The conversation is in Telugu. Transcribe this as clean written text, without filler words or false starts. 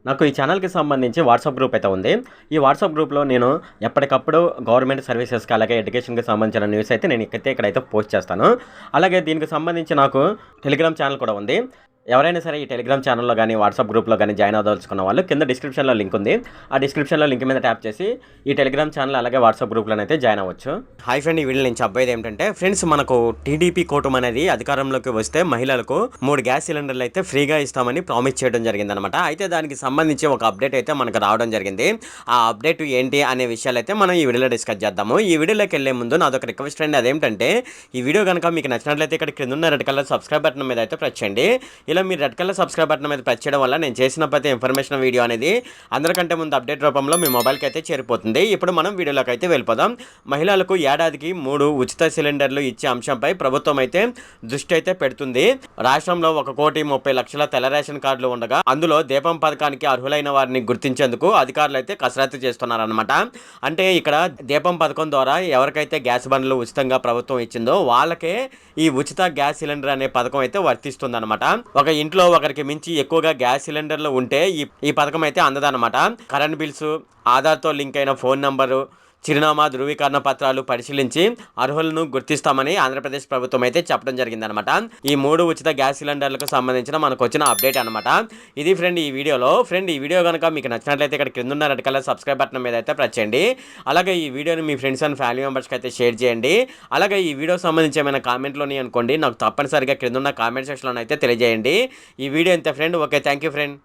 నాకు ఈ ఛానల్‌కి సంబంధించి వాట్సాప్ గ్రూప్ అయితే ఉంది. ఈ వాట్సాప్ గ్రూప్‌లో నేను ఎప్పటికప్పుడు గవర్నమెంట్ సర్వీసెస్‌కి అలాగే ఎడ్యుకేషన్‌కి సంబంధించిన న్యూస్ అయితే నేను ఇక్కడైతే పోస్ట్ చేస్తాను. అలాగే దీనికి సంబంధించి నాకు టెలిగ్రామ్ ఛానల్ కూడా ఉంది. ఎవరైనా సరే ఈ టెలిగ్రామ్ ఛానల్‌లో గాని, వాట్సాప్ గ్రూప్‌లో గాని జాయిన్ అవ్వదలుచుకున్న వాళ్ళు కింద డిస్క్రిప్షన్‌లో లింక్ ఉంది. ఆ డిస్క్రిప్షన్‌లో లింక్ మీద ట్యాప్ చేసి ఈ టెలిగ్రామ్ ఛానల్ అలాగే వాట్సాప్ గ్రూప్‌లోనైతే జాయిన్ అవ్వచ్చు. హాయ్ ఫ్రెండ్, ఈ వీడియోలో నేను చెప్పబోయేది ఏంటంటే ఫ్రెండ్స్, మనకు టీడీపీ కూటమి అనేది అధికారంలోకి వస్తే మహిళలకు 3 గ్యాస్ సిలిండర్లు అయితే ఫ్రీగా ఇస్తామని ప్రామిస్ చేయడం జరిగిందనమాట. అయితే దానికి సంబంధించి ఒక అప్డేట్ అయితే మనకు రావడం జరిగింది. ఆ అప్డేట్ ఏంటి అనే విషయాలైతే మనం ఈ వీడియోలో డిస్కస్ చేద్దాము. ఈ వీడియోలోకి వెళ్ళే ముందు నాదొక రిక్వెస్ట్ అండి. అదేంటంటే ఈ వీడియో కనుక మీకు నచ్చినట్లయితే ఇక్కడ కింద ఉన్న రెడ్ కలర్ సబ్స్క్రైబ్ బటన్ మీద అయితే ప్రెస్ చేయండి. ఇలా మీరు రెడ్ కలర్ సబ్స్క్రైబ్ బటన్ మీద ప్రెస్ చేయడం వల్ల నేను చేసిన ప్రతి ఇన్ఫర్మేషన్ వీడియో అనేది అందరికంటే ముందు అప్డేట్ రూపంలో మీ మొబైల్కి అయితే చేరిపోతుంది. ఇప్పుడు మనం వీడియోలోకి అయితే వెళ్ళిపోదాం. మహిళలకు ఏడాదికి 3 ఉచిత సిలిండర్లు ఇచ్చే అంశంపై ప్రభుత్వం అయితే దృష్టి అయితే పెడుతుంది. రాష్ట్రంలో 1,30,00,000 తెల్ల రేషన్ కార్డులు ఉండగా అందులో దీపం పథకానికి అర్హులైన వారిని గుర్తించేందుకు అధికారులు అయితే కసరత్తు చేస్తున్నారన్నమాట. అంటే ఇక్కడ దీపం పథకం ద్వారా ఎవరికైతే గ్యాస్ బండ్లు ఉచితంగా ప్రభుత్వం ఇచ్చిందో వాళ్ళకే ఈ ఉచిత గ్యాస్ సిలిండర్ అనే పథకం అయితే వర్తిస్తుందన్నమాట. ఒక ఇంట్లో ఒకరికి మించి ఎక్కువగా గ్యాస్ సిలిండర్లు ఉంటే ఈ పథకం అయితే అందదన్నమాట. కరెంట్ బిల్స్, ఆధార్తో లింక్ అయిన ఫోన్ నంబరు, చిరునామా ధృవీకరణ పత్రాలు పరిశీలించి అర్హులను గుర్తిస్తామని ఆంధ్రప్రదేశ్ ప్రభుత్వం అయితే చెప్పడం జరిగిందనమాట. ఈ 3 ఉచిత గ్యాస్ సిలిండర్లకు సంబంధించిన మనకు వచ్చిన అప్డేట్ అనమాట. ఇది ఫ్రెండ్ ఈ వీడియోలో. ఫ్రెండ్, ఈ వీడియో కనుక మీకు నచ్చినట్లయితే ఇక్కడ కింద ఉన్న రెడ్ కలర్ సబ్స్క్రైబ్ బటన్ మీద అయితే ప్రెస్ చేయండి. అలాగే ఈ వీడియోని మీ ఫ్రెండ్స్ అండ్ ఫ్యామిలీ మెంబర్స్కి అయితే షేర్ చేయండి. అలాగే ఈ వీడియో సంబంధించి ఏమైనా కామెంట్లోని అనుకోండి, నాకు తప్పనిసరిగా కింద ఉన్న కామెంట్ సెక్షన్లో అయితే తెలియజేయండి. ఈ వీడియో ఎంత friend. Okay, thank you friend.